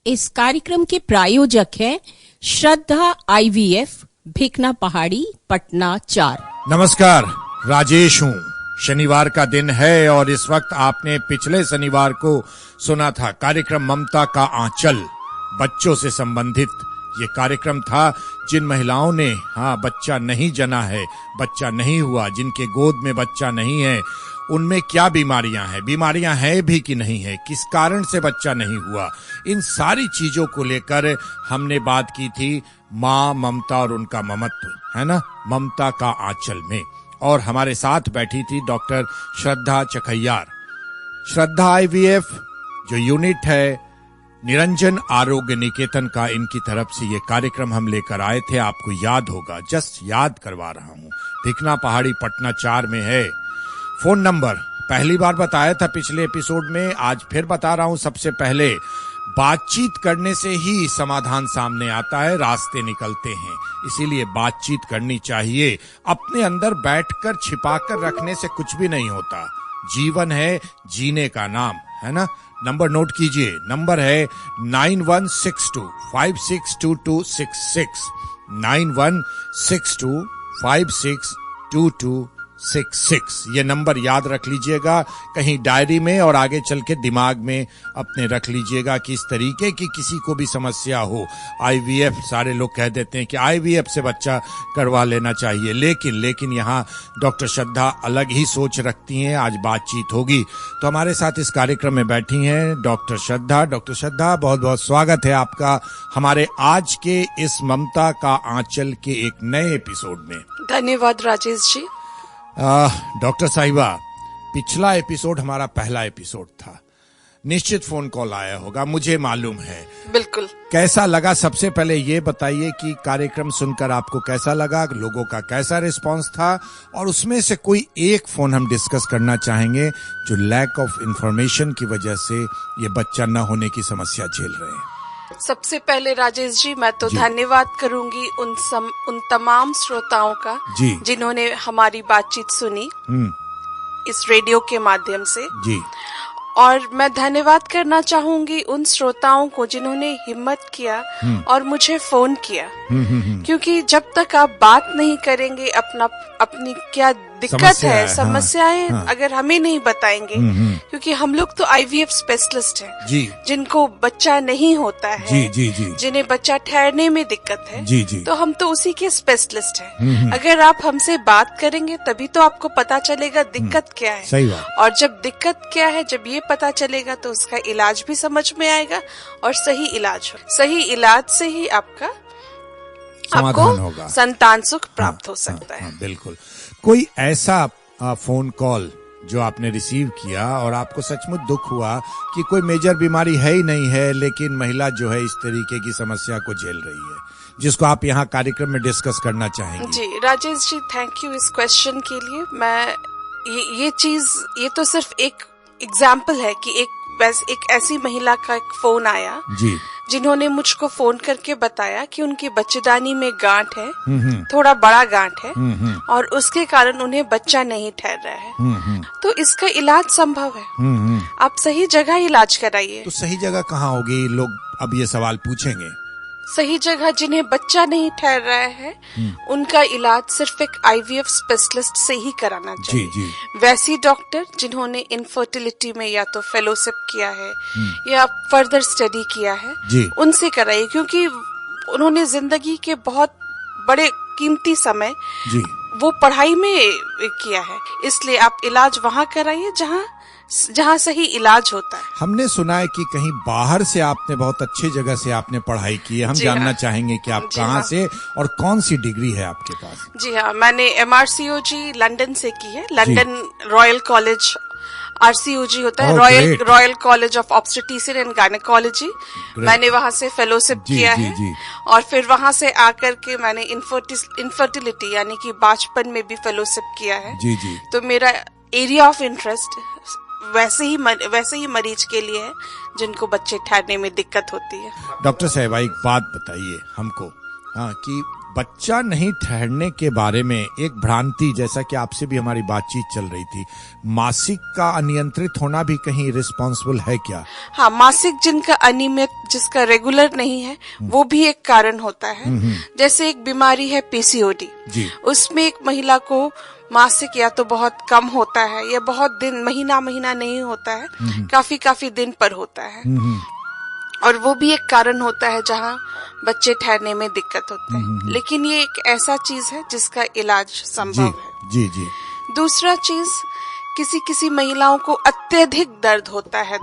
इस कार्यक्रम के प्रायोजक हैं श्रद्धा IVF, भिकना पहाड़ी, पटना 4। नमस्कार, राजेश हूँ। शनिवार का दिन है और इस वक्त आपने पिछले शनिवार को सुना था कार्यक्रम ममता का आंचल। बच्चों से संबंधित ये कार्यक्रम था। जिन महिलाओं ने बच्चा नहीं जना है, बच्चा नहीं हुआ, जिनके गोद में बच्चा नहीं है, उनमें क्या बीमारियां हैं भी कि नहीं है, किस कारण से बच्चा नहीं हुआ, इन सारी चीजों को लेकर हमने बात की थी माँ ममता और उनका ममत्व, है ना, ममता का आंचल में। और हमारे साथ बैठी थी डॉक्टर श्रद्धा चकैयार। श्रद्धा IVF जो यूनिट है निरंजन आरोग्य निकेतन का, इनकी तरफ से ये कार्यक्रम हम लेकर आए थे। आपको याद होगा, जस्ट याद करवा रहा हूँ, भिकना पहाड़ी, पटना 4 में है। फोन नंबर पहली बार बताया था पिछले एपिसोड में, आज फिर बता रहा हूं। सबसे पहले बातचीत करने से ही समाधान सामने आता है, रास्ते निकलते हैं, इसीलिए बातचीत करनी चाहिए। अपने अंदर बैठकर छिपाकर रखने से कुछ भी नहीं होता। जीवन है जीने का नाम, है ना। नंबर नोट कीजिए, नंबर है 9162562266, 9162562266। ये नंबर याद रख लीजिएगा कहीं डायरी में, और आगे चल के दिमाग में अपने रख लीजिएगा कि इस तरीके की किसी को भी समस्या हो। IVF, सारे लोग कह देते हैं कि IVF से बच्चा करवा लेना चाहिए, लेकिन यहाँ डॉक्टर श्रद्धा अलग ही सोच रखती हैं। आज बातचीत होगी। तो हमारे साथ इस कार्यक्रम में बैठी हैं डॉक्टर श्रद्धा। डॉक्टर श्रद्धा, बहुत बहुत स्वागत है आपका हमारे आज के इस ममता का आंचल के एक नए एपिसोड में। धन्यवाद राजेश जी। डॉक्टर साहिबा, पिछला एपिसोड हमारा पहला एपिसोड था। निश्चित फोन कॉल आया होगा, मुझे मालूम है। बिल्कुल। कैसा लगा, सबसे पहले ये बताइए कि कार्यक्रम सुनकर आपको कैसा लगा, लोगों का कैसा रिस्पांस था, और उसमें से कोई एक फोन हम डिस्कस करना चाहेंगे जो लैक ऑफ इंफॉर्मेशन की वजह से ये बच्चा न होने की समस्या झेल रहे हैं। सबसे पहले राजेश जी, मैं तो धन्यवाद करूंगी उन तमाम श्रोताओं का जिन्होंने हमारी बातचीत सुनी इस रेडियो के माध्यम से जी। और मैं धन्यवाद करना चाहूंगी उन श्रोताओं को जिन्होंने हिम्मत किया और मुझे फोन किया, क्योंकि जब तक आप बात नहीं करेंगे अपनी क्या दिक्कत है, समस्याएं अगर हमें नहीं बताएंगे, क्योंकि हम लोग तो IVF स्पेशलिस्ट हैं जिनको बच्चा नहीं होता है, जिन्हें बच्चा ठहरने में दिक्कत है, तो हम तो उसी के स्पेशलिस्ट हैं। अगर आप हमसे बात करेंगे तभी तो आपको पता चलेगा दिक्कत क्या है। सही बात। और जब दिक्कत क्या है, जब ये पता चलेगा तो उसका इलाज भी समझ में आएगा, और सही इलाज से ही आपको संतान सुख प्राप्त हो सकता है। बिल्कुल। कोई ऐसा फोन कॉल जो आपने रिसीव किया और आपको सचमुच दुख हुआ कि कोई मेजर बीमारी है ही नहीं है, लेकिन महिला जो है इस तरीके की समस्या को झेल रही है, जिसको आप यहाँ कार्यक्रम में डिस्कस करना चाहेंगे? जी राजेश जी, थैंक यू इस क्वेश्चन के लिए। मैं ये तो सिर्फ एक एग्जाम्पल है कि एक ऐसी महिला का एक फोन आया जिन्होंने मुझको फोन करके बताया कि उनकी बच्चेदानी में गांठ है, थोड़ा बड़ा गांठ है, और उसके कारण उन्हें बच्चा नहीं ठहर रहा है। तो इसका इलाज संभव है। आप सही जगह इलाज कराइए। तो सही जगह कहाँ होगी? लोग अब ये सवाल पूछेंगे। सही जगह, जिन्हें बच्चा नहीं ठहर रहा है उनका इलाज सिर्फ एक IVF स्पेशलिस्ट से ही कराना चाहिए। वैसी डॉक्टर जिन्होंने इनफर्टिलिटी में या तो फेलोशिप किया है या फर्दर स्टडी किया है, उनसे कराइए, क्योंकि उन्होंने जिंदगी के बहुत बड़े कीमती समय वो पढ़ाई में किया है। इसलिए आप इलाज वहाँ कराइए जहाँ सही इलाज होता है। हमने सुना है कि कहीं बाहर से आपने बहुत अच्छी जगह से आपने पढ़ाई की है। हम जानना चाहेंगे कि आप कहाँ से और कौन सी डिग्री है आपके पास? जी हाँ, मैंने MRCOG लंदन से की है। लंदन रॉयल कॉलेज, RCOG होता है, royal college of obstetrician and gynaecology. मैंने वहाँ से फेलोशिप किया है, और फिर वहाँ से आकर के मैंने इनफर्टिलिटी यानी कि बांझपन में भी फेलोशिप किया है। तो मेरा एरिया ऑफ इंटरेस्ट वैसे ही मरीज के लिए है जिनको बच्चे ठहरने में दिक्कत होती है। डॉक्टर साहब, एक बात बताइए हमको, कि बच्चा नहीं ठहरने के बारे में एक भ्रांति, जैसा कि आपसे भी हमारी बातचीत चल रही थी, मासिक का अनियंत्रित होना भी कहीं रिस्पॉन्सिबल है क्या? हाँ, मासिक जिनका अनियमित, जिसका रेगुलर नहीं है, वो भी एक कारण होता है। जैसे एक बीमारी है पीसीओडी, उसमें एक महिला को मासिक या तो बहुत कम होता है या बहुत दिन, महीना नहीं होता है, काफी दिन पर होता है, और वो भी एक कारण होता है जहाँ बच्चे ठहरने में दिक्कत होते हैं। लेकिन ये एक ऐसा चीज है जिसका इलाज संभव है। जी। दूसरा चीज, किसी महिलाओं को अत्यधिक दर्द होता है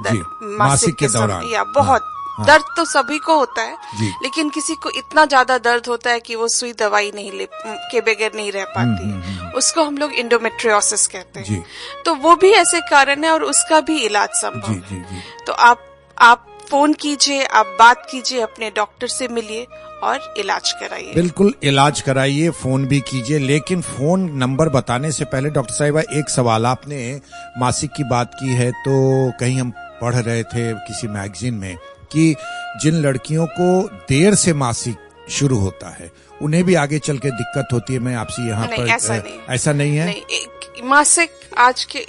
मासिक के दौरान, या बहुत दर्द तो सभी को होता है, लेकिन किसी को इतना ज्यादा दर्द होता है कि वो सुई दवाई नहीं के बगैर नहीं रह पाती है। उसको हम लोग इंडोमेट्रियोसिस कहते हैं। तो वो भी ऐसे कारण है और उसका भी इलाज संभव है। तो आप फोन कीजिए, आप बात कीजिए, अपने डॉक्टर से मिलिए और इलाज कराइए। बिल्कुल इलाज कराइए, फोन भी कीजिए। लेकिन फोन नंबर बताने से पहले डॉक्टर साहिबा एक सवाल, आपने मासिक की बात की है तो कहीं हम पढ़ रहे थे किसी मैगजीन में कि जिन लड़कियों को देर से मासिक शुरू होता है उन्हें भी आगे चल के दिक्कत होती है। मैं आपसे यहाँ पर ऐसा नहीं है। मासिक आज के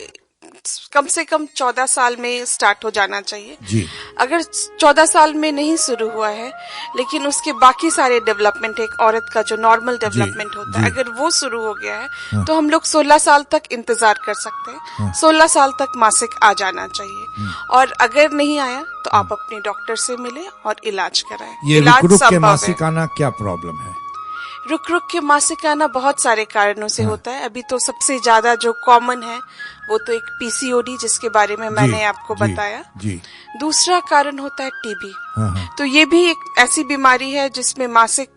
कम से कम 14 साल में स्टार्ट हो जाना चाहिए जी। अगर 14 साल में नहीं शुरू हुआ है, लेकिन उसके बाकी सारे डेवलपमेंट, एक औरत का जो नॉर्मल डेवलपमेंट होता है, अगर वो शुरू हो गया है तो हम लोग 16 साल तक इंतजार कर सकते हैं। 16 साल तक मासिक आ जाना चाहिए, और अगर नहीं आया तो आप अपने डॉक्टर से मिले और इलाज कराएं। ये रुक के मासिक आना क्या प्रॉब्लम है? रुक के मासिक आना बहुत सारे कारणों से होता है। अभी तो सबसे ज्यादा जो कॉमन है वो तो एक पीसीओडी, जिसके बारे में मैंने आपको बताया। दूसरा कारण होता है टीबी। तो ये भी एक ऐसी बीमारी है जिसमें मासिक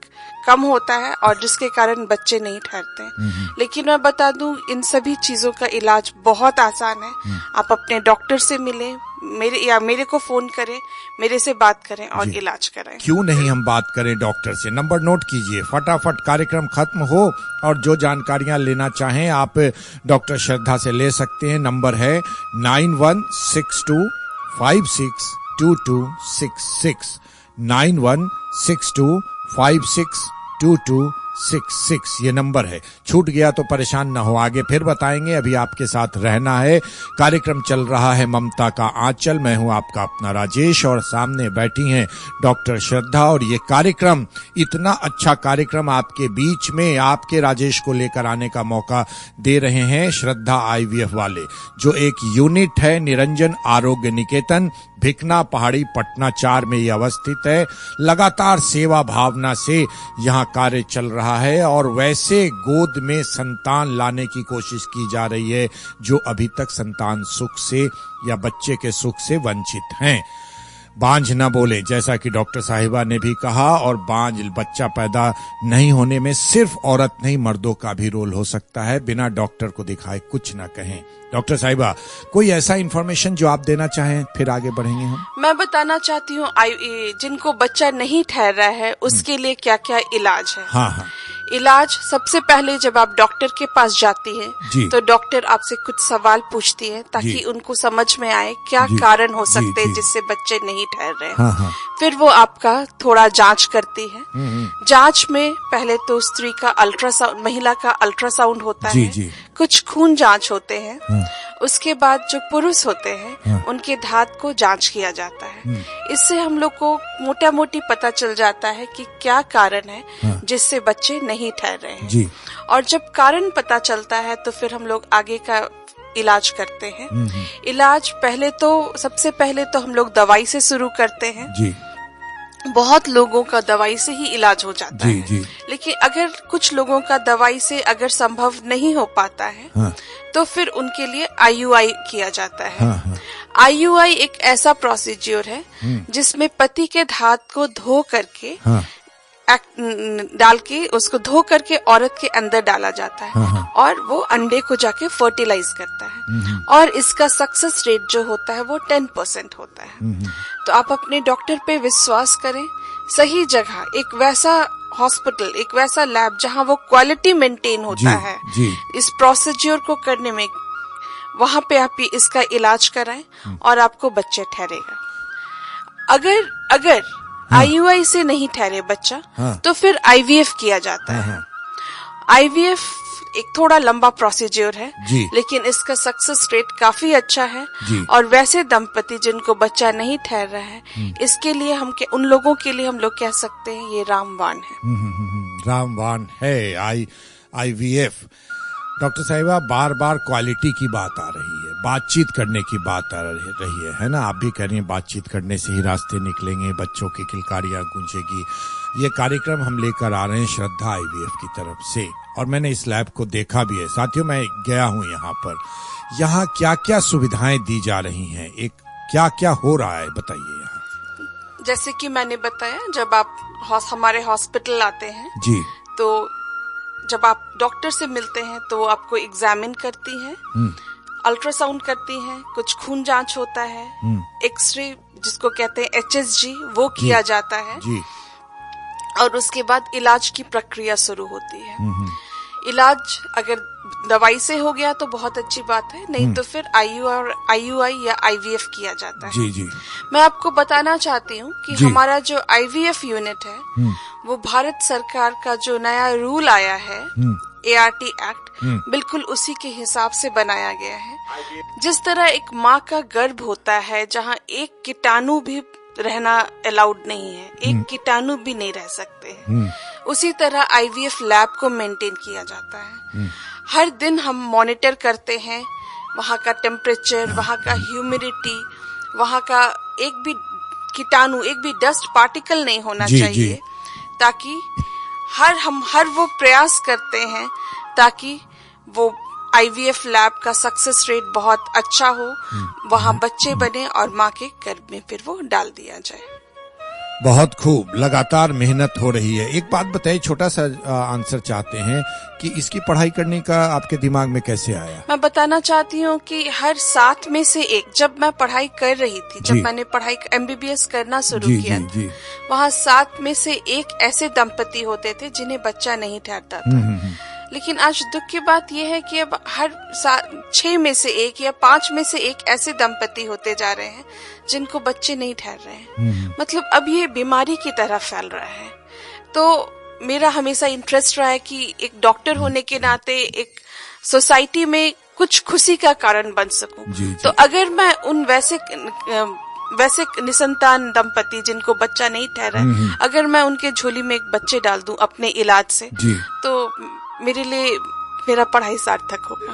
कम होता है और जिसके कारण बच्चे नहीं ठहरते हैं। लेकिन मैं बता दूं, इन सभी चीजों का इलाज बहुत आसान है। आप अपने डॉक्टर से मिलें, मेरे को फोन करें, मेरे से बात करें और इलाज कराएं। क्यों नहीं हम बात करें डॉक्टर से? नंबर नोट कीजिए, फटाफट कार्यक्रम खत्म हो और जो जानकारियां लेना चाहें आप डॉक्टर श्रद्धा से ले सकते हैं। नंबर है 9162562266, 9162562266, ये नंबर है। छूट गया तो परेशान ना हो, आगे फिर बताएंगे। अभी आपके साथ रहना है। कार्यक्रम चल रहा है ममता का आंचल। मैं हूं आपका अपना राजेश और सामने बैठी हैं डॉक्टर श्रद्धा, और ये कार्यक्रम, इतना अच्छा कार्यक्रम आपके बीच में आपके राजेश को लेकर आने का मौका दे रहे हैं श्रद्धा आईवीएफ वाले, जो एक यूनिट है निरंजन आरोग्य निकेतन, भिकना पहाड़ी, पटना 4 में ये अवस्थित है। लगातार सेवा भावना से यहाँ कार्य चल रहा है और वैसे गोद में संतान लाने की कोशिश की जा रही है जो अभी तक संतान सुख से या बच्चे के सुख से वंचित हैं। बांझ न बोले, जैसा कि डॉक्टर साहिबा ने भी कहा, और बांझ बच्चा पैदा नहीं होने में सिर्फ औरत नहीं मर्दों का भी रोल हो सकता है। बिना डॉक्टर को दिखाए कुछ न कहें। डॉक्टर साहिबा, कोई ऐसा इंफॉर्मेशन जो आप देना चाहें, फिर आगे बढ़ेंगे हम। मैं बताना चाहती हूँ जिनको बच्चा नहीं ठहर रहा है उसके लिए क्या क्या इलाज है। हाँ। इलाज, सबसे पहले जब आप डॉक्टर के पास जाती हैं तो डॉक्टर आपसे कुछ सवाल पूछती है ताकि उनको समझ में आए क्या कारण हो सकते हैं जिससे बच्चे नहीं ठहर रहे हैं। हाँ। फिर वो आपका थोड़ा जांच करती है। जांच में पहले तो स्त्री का अल्ट्रासाउंड, महिला का अल्ट्रासाउंड होता है, कुछ खून जांच होते हैं। उसके बाद जो पुरुष होते हैं उनके धात को जांच किया जाता है। इससे हम लोग को मोटा मोटी पता चल जाता है कि क्या कारण है जिससे बच्चे नहीं ठहर रहे हैं। और जब कारण पता चलता है तो फिर हम लोग आगे का इलाज करते हैं। इलाज सबसे पहले तो हम लोग दवाई से शुरू करते हैं। बहुत लोगों का दवाई से ही इलाज हो जाता है। लेकिन अगर कुछ लोगों का दवाई से अगर संभव नहीं हो पाता है तो फिर उनके लिए आईयूआई किया जाता है। आईयूआई एक ऐसा प्रोसीज्योर है जिसमें पति के धात को धो करके डाल के उसको धो करके औरत के अंदर डाला जाता है और वो अंडे को जाके फर्टिलाइज करता है। और इसका सक्सेस रेट जो होता है वो 10% होता है। तो आप अपने डॉक्टर पे विश्वास करें। सही जगह, एक वैसा हॉस्पिटल, एक वैसा लैब जहां वो क्वालिटी मेंटेन होता है इस प्रोसीज्योर को करने में, वहां पे आप इसका इलाज कराएं और आपको बच्चे ठहरेगा। अगर IUI से नहीं ठहरे बच्चा, तो फिर IVF किया जाता है। IVF एक थोड़ा लंबा प्रोसीजर है, लेकिन इसका सक्सेस रेट काफी अच्छा है। और वैसे दंपति जिनको बच्चा नहीं ठहर रहा है, इसके लिए उन लोगों के लिए हम लोग कह सकते हैं ये रामबाण है। रामबाण है IVF। डॉक्टर साहिबा, बार बार क्वालिटी की बात आ रही है, बातचीत करने की बात आ रही है ना? आप भी कह रही हैं बातचीत करने से ही रास्ते निकलेंगे, बच्चों की किलकारियां गूंजेगी। ये कार्यक्रम हम लेकर आ रहे हैं श्रद्धा IVF की तरफ से, और मैंने इस लैब को देखा भी है। साथियों, मैं गया हूं यहाँ पर। यहाँ क्या क्या सुविधाएं दी जा रही हैं, एक क्या क्या हो रहा है, बताइए यहाँ। जैसे कि मैंने बताया, जब आप हमारे हॉस्पिटल आते हैं जी, तो जब आप डॉक्टर से मिलते हैं तो आपको एग्जामिन करती हैं, अल्ट्रासाउंड करती हैं, कुछ खून जांच होता है, एक्सरे जिसको कहते हैं HSG वो किया जाता है जी। और उसके बाद इलाज की प्रक्रिया शुरू होती है। इलाज अगर दवाई से हो गया तो बहुत अच्छी बात है, नहीं तो फिर IUI या IVF किया जाता है। जी जी। मैं आपको बताना चाहती हूँ कि हमारा जो IVF यूनिट है वो भारत सरकार का जो नया रूल आया है ART एक्ट, बिल्कुल उसी के हिसाब से बनाया गया है। जिस तरह एक माँ का गर्भ होता है जहाँ एक कीटाणु भी रहना अलाउड नहीं है, एक कीटाणु भी नहीं रह सकते हैं, उसी तरह IVF लैब को मेंटेन किया जाता है। हर दिन हम मॉनिटर करते हैं वहाँ का टेम्परेचर, वहाँ का ह्यूमिडिटी, वहाँ का एक भी कीटाणु, एक भी डस्ट पार्टिकल नहीं होना चाहिए, ताकि हम हर वो प्रयास करते हैं ताकि वो IVF लैब का सक्सेस रेट बहुत अच्छा हो, वहाँ बच्चे बने और माँ के गर्भ में फिर वो डाल दिया जाए। बहुत खूब, लगातार मेहनत हो रही है। एक बात बताइए, छोटा सा आंसर चाहते हैं कि इसकी पढ़ाई करने का आपके दिमाग में कैसे आया? मैं बताना चाहती हूँ कि हर 7 में से एक, जब मैं पढ़ाई कर रही थी, जब मैंने पढ़ाई MBBS करना शुरू किया, वहाँ 7 में से एक ऐसे दंपति होते थे जिन्हें बच्चा नहीं ठहरता था। लेकिन आज दुख की बात यह है कि अब हर 6 में से एक या 5 में से एक ऐसे दंपति होते जा रहे हैं जिनको बच्चे नहीं ठहर रहे हैं। मतलब अब ये बीमारी की तरह फैल रहा है। तो मेरा हमेशा इंटरेस्ट रहा है कि एक डॉक्टर होने के नाते एक सोसाइटी में कुछ खुशी का कारण बन सकूं। तो अगर मैं उन वैसे निसंतान दंपति जिनको बच्चा नहीं ठहरा, अगर मैं उनके झोली में एक बच्चे डाल दूं अपने इलाज से, तो मेरे लिए मेरा पढ़ाई सार्थक होगा।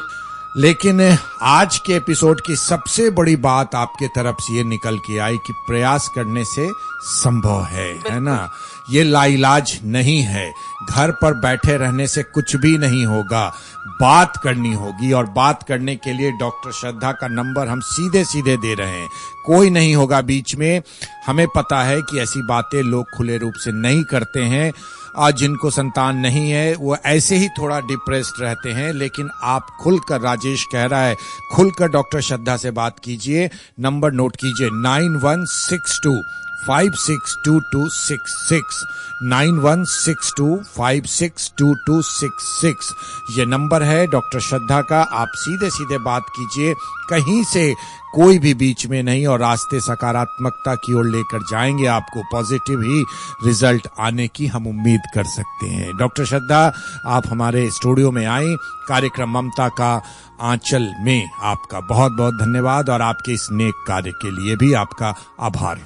लेकिन आज के एपिसोड की सबसे बड़ी बात आपके तरफ से ये निकल के आई कि प्रयास करने से संभव है ना? ये लाइलाज नहीं है, घर पर बैठे रहने से कुछ भी नहीं होगा, बात करनी होगी। और बात करने के लिए डॉक्टर श्रद्धा का नंबर हम सीधे सीधे दे रहे हैं, कोई नहीं होगा बीच में। हमें पता है कि ऐसी बातें लोग खुले रूप से नहीं करते हैं, आज जिनको संतान नहीं है वो ऐसे ही थोड़ा डिप्रेस्ड रहते हैं, लेकिन आप खुलकर, राजेश कह रहा है, खुलकर डॉक्टर श्रद्धा से बात कीजिए। नंबर नोट कीजिए, 9162562266, 9162562266 ये नंबर है डॉक्टर श्रद्धा का। आप सीधे सीधे बात कीजिए, कहीं से कोई भी बीच में नहीं, और रास्ते सकारात्मकता की ओर लेकर जाएंगे। आपको पॉजिटिव ही रिजल्ट आने की हम उम्मीद कर सकते हैं। डॉक्टर श्रद्धा, आप हमारे स्टूडियो में आई, कार्यक्रम ममता का आंचल में आपका बहुत बहुत धन्यवाद, और आपके इस नेक कार्य के लिए भी आपका आभार।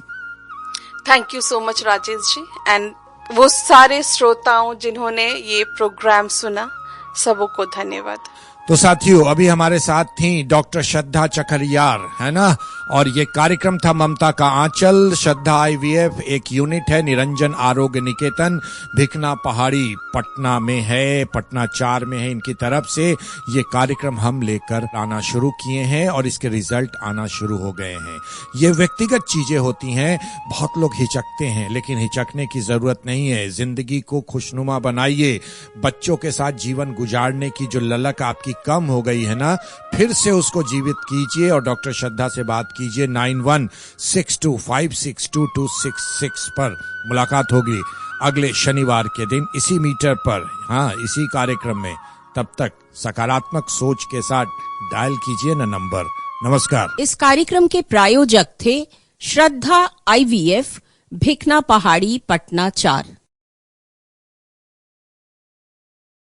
Thank you so much Rajesh ji, and वो सारे श्रोताओं जिन्होंने ये प्रोग्राम सुना, सबको धन्यवाद। तो साथियों, अभी हमारे साथ थी डॉक्टर श्रद्धा चकरियार, है ना? और ये कार्यक्रम था ममता का आंचल। श्रद्धा IVF एक यूनिट है, निरंजन आरोग्य निकेतन, भिकना पहाड़ी, पटना में है, पटना 4 में है। इनकी तरफ से ये कार्यक्रम हम लेकर आना शुरू किए हैं और इसके रिजल्ट आना शुरू हो गए हैं। ये व्यक्तिगत चीजें होती हैं, बहुत लोग हिचकते हैं, लेकिन हिचकने की जरूरत नहीं है। जिंदगी को खुशनुमा बनाइए, बच्चों के साथ जीवन गुजारने की जो ललक आपकी कम हो गई है ना, फिर से उसको जीवित कीजिए और डॉक्टर श्रद्धा से बात कीजिए। 9162562266 पर मुलाकात होगी अगले शनिवार के दिन इसी मीटर पर, हाँ, इसी कार्यक्रम में। तब तक सकारात्मक सोच के साथ डायल कीजिए ना नंबर। नमस्कार। इस कार्यक्रम के प्रायोजक थे श्रद्धा IVF, भिकना पहाड़ी, पटना 4।